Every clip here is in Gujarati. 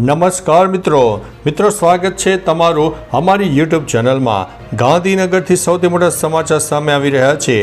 નમસ્કાર મિત્રો સ્વાગત છે તમારું અમારી યુટ્યુબ ચેનલમાં। ગાંધીનગરથી સૌથી મોટા સમાચાર સામે આવી રહ્યા છે।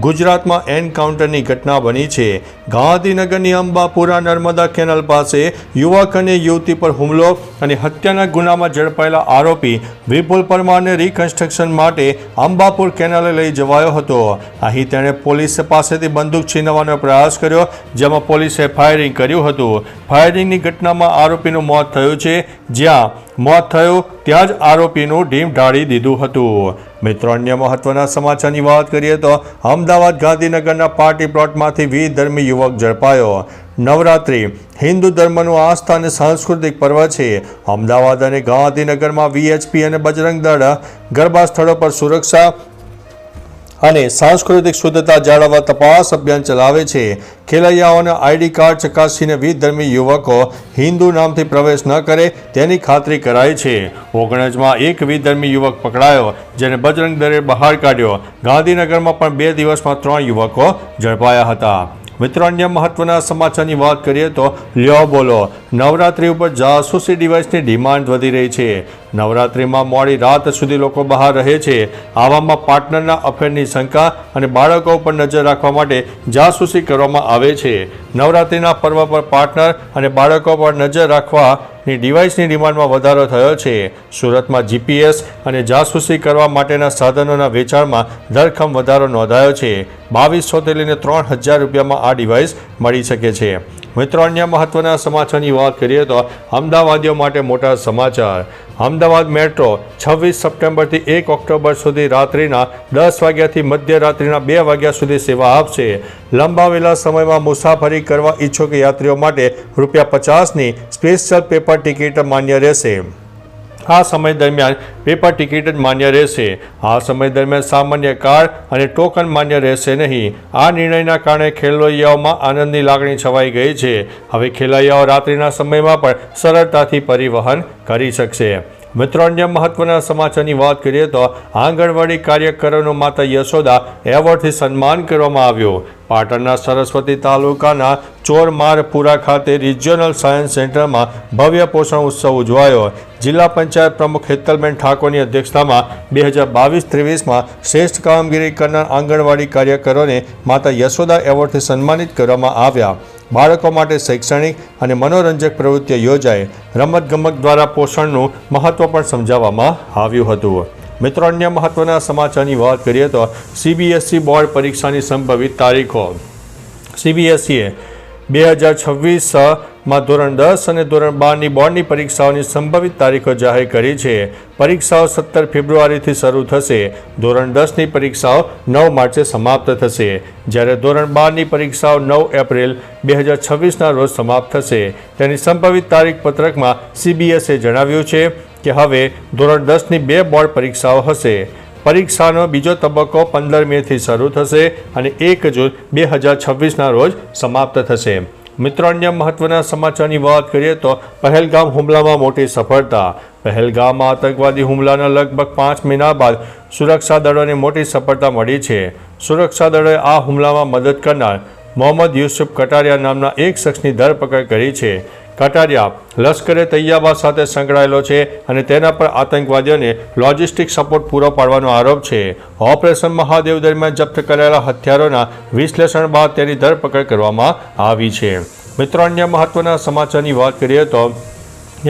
ગુજરાતમાં એન્કાઉન્ટરની ઘટના બની છે। ગાંધીનગરની અંબાપુરા નર્મદા કેનાલ પાસે યુવક અને યુવતી પર હુમલો અને હત્યાના ગુનામાં ઝડપાયેલા આરોપી વિપુલ પરમારને રિકન્સ્ટ્રક્શન માટે અંબાપુર કેનાલે લઈ જવાયો હતો। અહીં તેણે પોલીસ પાસેથી બંદૂક છીનવવાનો પ્રયાસ કર્યો, જેમાં પોલીસે ફાયરિંગ કર્યું હતું। ફાયરિંગની ઘટનામાં આરોપીનું મોત થયું છે। જ્યાં મોત થયું ત્યાં જ આરોપીનું ઢીમ ઢાળી દીધું હતું। મિત્રો, અન્ય મહત્વના સમાચારની વાત કરીએ તો અમદાવાદ ગાંધીનગરના પાર્ટી પ્લોટમાંથી વિધર્મી યુવક ઝડપાયો। નવરાત્રિ હિન્દુ ધર્મનું આસ્થા અને સાંસ્કૃતિક પર્વ છે। અમદાવાદ અને ગાંધીનગરમાં વીએચપી અને બજરંગ દળ ગરબા સ્થળો પર સુરક્ષા અને સાંસ્કૃતિક શુદ્ધતા જાળવવા તપાસ અભિયાન ચલાવે છે। ખેલૈયાઓના આઈડી કાર્ડ ચકાસીને વિધર્મી યુવકો હિન્દુ નામથી પ્રવેશ ન કરે તેની ખાતરી કરાઈ છે। ઓગણજમાં એક વિધર્મી યુવક પકડાયો, જેને બજરંગ દળે બહાર કાઢ્યો। ગાંધીનગરમાં પણ 2 દિવસમાં 3 યુવકો ઝડપાયા હતા। મિત્રો, અન્ય મહત્વના સમાચારની વાત કરીએ તો લ્યો બોલો, નવરાત્રિ ઉપર જાસૂસી ડિવાઇસની ડિમાન્ડ વધી રહી છે। નવરાત્રિમાં મોડી રાત સુધી લોકો બહાર રહે છે। આવામાં પાર્ટનરના અફેરની શંકા અને બાળકો ઉપર નજર રાખવા માટે જાસૂસી કરવામાં આવે છે। નવરાત્રિના પર્વ પર પાર્ટનર અને બાળકો પર નજર રાખવાની ડિવાઇસની ડિમાન્ડમાં વધારો થયો છે। સુરતમાં જીપીએસ અને જાસૂસી કરવા માટેના સાધનોના વેચાણમાં ધરખમ વધારો નોંધાયો છે। 2200થી લઈને 3000 રૂપિયામાં આ ડિવાઇસ મળી શકે છે। મિત્રો, અન્ય મહત્વના સમાચારની વાત કરીએ તો અમદાવાદીઓ માટે મોટા સમાચાર। અમદાવાદ મેટ્રો 26 સપ્ટેમ્બરથી 1 ઓક્ટોબર સુધી રાત્રિના 10 વાગ્યાથી મધ્યરાત્રિના 2 વાગ્યા સુધી સેવા આપશે। લંબાવેલા સમયમાં મુસાફરી કરવા ઈચ્છુક યાત્રીઓ માટે ₹50ની સ્પેશિયલ પેપર ટિકિટ માન્ય રહેશે। આ સમય દરમિયાન પેપર ટિકિટ જ માન્ય રહેશે। આ સમય દરમિયાન સામાન્ય કાર્ડ અને ટોકન માન્ય રહેશે નહીં। આ નિર્ણયના કારણે ખેલૈયાઓમાં આનંદની લાગણી છવાઈ ગઈ છે। હવે ખેલૈયાઓ રાત્રિના સમયમાં પણ સરળતાથી પરિવહન કરી શકશે। મિત્રો, અન્ય મહત્વના સમાચારની વાત કરીએ તો આંગણવાડી કાર્યકરોનું માતા યશોદા એવોર્ડથી સન્માન કરવામાં આવ્યું। પાટણના સરસ્વતી તાલુકાના ચોરમારપુરા ખાતે રિજિયોનલ સાયન્સ સેન્ટરમાં ભવ્ય પોષણ ઉત્સવ ઉજવાયો। જિલ્લા પંચાયત પ્રમુખ હેતલબેન ઠાકોરની અધ્યક્ષતામાં 2022-23માં શ્રેષ્ઠ કામગીરી કરનાર આંગણવાડી કાર્યકરોને માતા યશોદા એવોર્ડથી સન્માનિત કરવામાં આવ્યા। બાળકો માટે શૈક્ષણિક અને મનોરંજક પ્રવૃત્તિઓ યોજાઈ। રમતગમત દ્વારા પોષણનું મહત્વ પણ સમજાવવામાં આવ્યું હતું। મિત્રો, અન્ય મહત્વના સમાચારની વાત કરીએ તો સીબીએસઈ બોર્ડ પરીક્ષાની સંભવિત તારીખો। સીબીએસઈએ 2026માં ધોરણ 10 અને ધોરણ 12ની બોર્ડની પરીક્ષાઓની સંભવિત તારીખો જાહેર કરી છે। પરીક્ષાઓ 17 ફેબ્રુઆરીથી શરૂ થશે। ધોરણ 10ની પરીક્ષાઓ 9 માર્ચે સમાપ્ત થશે, જ્યારે ધોરણ 12ની પરીક્ષાઓ 9 એપ્રિલ 2026ના રોજ સમાપ્ત થશે। તેની સંભવિત તારીખ પત્રકમાં સીબીએસઈએ જણાવ્યું છે કે હવે ધોરણ 10ની 2 બોર્ડ પરીક્ષાઓ હશે। પરીક્ષાનો બીજો તબક્કો 15 મેથી શરૂ થશે અને 1 જૂન 2026ના રોજ સમાપ્ત થશે। મિત્રો, અન્ય મહત્વના સમાચારની વાત કરીએ તો પહેલગામ હુમલામાં મોટી સફળતા। પહેલગામમાં આતંકવાદી હુમલાના લગભગ 5 મહિના બાદ સુરક્ષા દળોને મોટી સફળતા મળી છે। સુરક્ષા દળોએ આ હુમલામાં મદદ કરનાર મોહમ્મદ યુસુફ કટારિયા નામના એક શખ્સની ધરપકડ કરી છે। કટારિયા લશ્કરે તૈયબા સાથે સંકળાયેલો છે અને તેના પર આતંકવાદીઓને લોજિસ્ટિક સપોર્ટ પૂરો પાડવાનો આરોપ છે। ઓપરેશન મહાદેવ દરમિયાન જપ્ત કરાયેલા હથિયારોના વિશ્લેષણ બાદ તેની ધરપકડ કરવામાં આવી છે। મિત્રો, અન્ય મહત્વના સમાચારની વાત કરીએ તો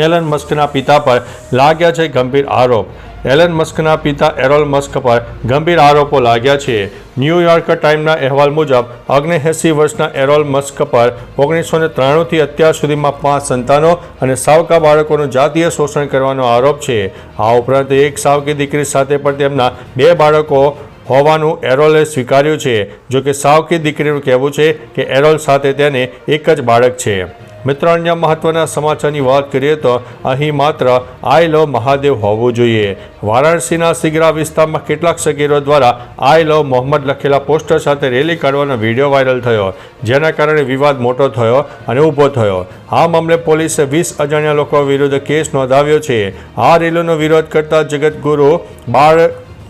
એલન મસ્કના પિતા પર લાગ્યા છે ગંભીર આરોપ। એલન મસ્કના પિતા એરોલ મસ્ક પર ગંભીર આરોપો લાગ્યા છે। ન્યૂયોર્ક ટાઈમના અહેવાલ મુજબ 79 વર્ષના એરોલ મસ્ક પર 1993થી અત્યાર સુધીમાં 5 સંતાનો અને સાવકા બાળકોનું જાતીય શોષણ કરવાનો આરોપ છે। આ ઉપરાંત એક સાવકી દીકરી સાથે પણ તેમના 2 બાળકો હોવાનું એરોલે સ્વીકાર્યું છે। જોકે સાવકી દીકરીનું કહેવું છે કે એરોલ સાથે તેને એક જ બાળક છે। મિત્રો, અન્ય મહત્વના સમાચારની વાત કરીએ તો અહીં માત્ર આઈ લવ મહાદેવ હોવું જોઈએ। વારાણસીના સિગરા વિસ્તારમાં કેટલાક સગીરો દ્વારા આઈ લવ મોહમ્મદ લખેલા પોસ્ટર સાથે રેલી કાઢવાનો વિડીયો વાયરલ થયો, જેના કારણે વિવાદ મોટો થયો અને ઊભો થયો। આ મામલે પોલીસે 20 અજાણ્યા લોકો વિરુદ્ધ કેસ નોંધાવ્યો છે। આ રેલીનો વિરોધ કરતા જગતગુરુ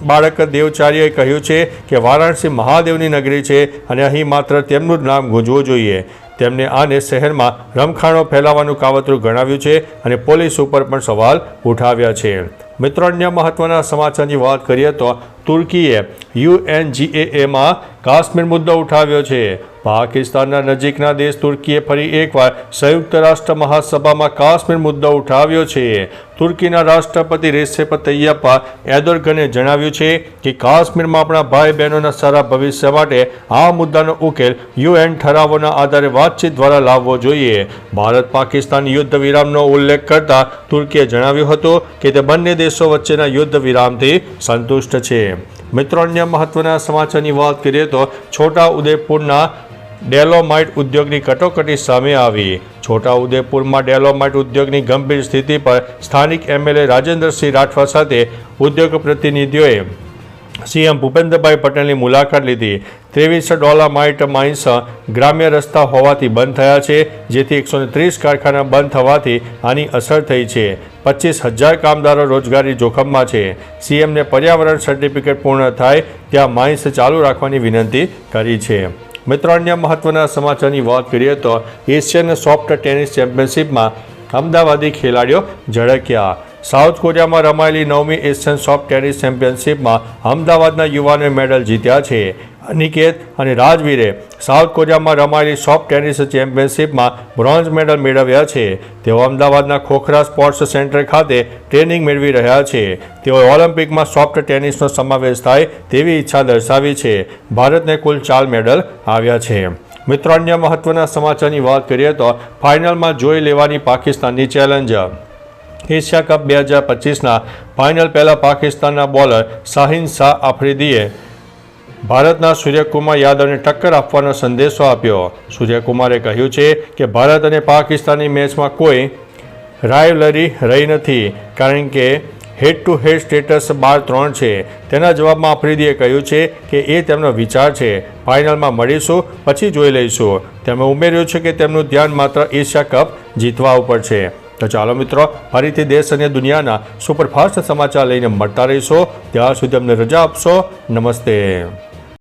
બાળક દેવચાર્યએ કહ્યું છે કે વારાણસી મહાદેવની નગરી છે અને અહીં માત્ર તેમનું જ નામ ગુંજવું જોઈએ। તેમને આને શહેરમાં રમખાણો ફેલાવવાનું કાવતરું ગણાવ્યું છે અને પોલીસ ઉપર પણ સવાલ ઉઠાવ્યા છે. મિત્રો, અન્ય મહત્વના સમાચારની વાત કરીએ તો તુર્કીએ UNGAમાં કાશ્મીર મુદ્દો ઉઠાવ્યો છે. પાકિસ્તાનના નજીકના દેશ તુર્કીએ ફરી એકવાર સંયુક્ત રાષ્ટ્ર મહાસભામાં કાશ્મીર મુદ્દો ઉઠાવ્યો છે. તુર્કીના રાષ્ટ્રપતિ રેસેપ તૈયપ એર્દોગને જણાવ્યું છે કે કાશ્મીરમાં આપણા ભાઈ બહેનોના સારા ભવિષ્ય માટે આ મુદ્દાનો ઉકેલ UN ઠરાવોના આધારે વાતચીત દ્વારા લાવવો જોઈએ. ભારત પાકિસ્તાન યુદ્ધ વિરામનો ઉલ્લેખ કરતા તુર્કીએ જણાવ્યું હતું કે તે બંને દેશો વચ્ચેના યુદ્ધ વિરામથી સંતુષ્ટ છે. મિત્રો, અન્ય મહત્વના સમાચારની વાત કરીએ તો છોટા ઉદેપુરના ડેલોમાઇટ ઉદ્યોગની કટોકટી સામે આવી. છોટા ઉદેપુરમાં ડેલોમાઇટ ઉદ્યોગની ગંભીર સ્થિતિ પર સ્થાનિક MLA રાજેન્દ્રસિંહ રાઠવા સાથે ઉદ્યોગ પ્રતિનિધિઓએ CM ભૂપેન્દ્રભાઈ પટેલની મુલાકાત લીધી. 23 ડોલોમાઇટ માઇન્સ ગ્રામ્ય રસ્તા હોવાથી બંધ થયા છે, જેથી 130 કારખાના બંધ થવાથી આની અસર થઈ છે. 25,000 કામદારો રોજગારી જોખમમાં છે. CMને પર્યાવરણ સર્ટિફિકેટ પૂર્ણ થાય ત્યાં માઇન્સ ચાલુ રાખવાની વિનંતી કરી છે. મિત્રો, અન્ય મહત્વના સમાચારની વાત કરીએ તો એશિયન સોફ્ટ ટેનિસ ચેમ્પિયનશિપમાં અમદાવાદી ખેલાડીઓ ઝળક્યા. સાઉથ કોરિયામાં રમાયેલી 9મી એશિયન સોફ્ટ ટેનિસ ચેમ્પિયનશિપમાં અમદાવાદના યુવાનોએ મેડલ જીત્યા છે. અનિકેત અને રાજવીરે સાઉથ કોરિયામાં રમાયેલી સોફ્ટ ટેનિસ ચેમ્પિયનશિપમાં બ્રોન્ઝ મેડલ મેળવ્યા છે. તેઓ અમદાવાદના ખોખરા સ્પોર્ટ્સ સેન્ટર ખાતે ટ્રેનિંગ મેળવી રહ્યા છે. તેઓએ ઓલિમ્પિકમાં સોફ્ટ ટેનિસનો સમાવેશ થાય તેવી ઈચ્છા દર્શાવી છે. ભારતને કુલ 4 મેડલ આવ્યા છે. મિત્રો, અન્ય મહત્વના સમાચારની વાત કરીએ તો ફાઇનલમાં જોઈ લેવાની પાકિસ્તાનની ચેલેન્જ. એશિયા કપ 2025ના ફાઇનલ પહેલાં પાકિસ્તાનના બોલર શાહીન શાહ આફ્રિદીએ ભારતના સૂર્યકુમાર યાદવને ટક્કર આપવાનો સંદેશો આપ્યો. સૂર્યકુમારે કહ્યું છે કે ભારત અને પાકિસ્તાનની મેચમાં કોઈ રાઇવલરી રહી નથી, કારણ કે હેડ ટુ હેડ સ્ટેટસ 12-3 છે. તેના જવાબમાં આફ્રિદીએ કહ્યું છે કે એ તેમનો વિચાર છે. ફાઇનલમાં મળીશું, પછી જોઈ લઈશું. તેમણે ઉમેર્યું છે કે તેમનું ધ્યાન માત્ર એશિયા કપ જીતવા ઉપર છે. તો ચાલો મિત્રો, ફરીથી દેશ અને દુનિયાના સુપરફાસ્ટ સમાચાર લઈને મળતા રહીશો. ત્યાર સુધી અમને રજા આપશો. નમસ્તે.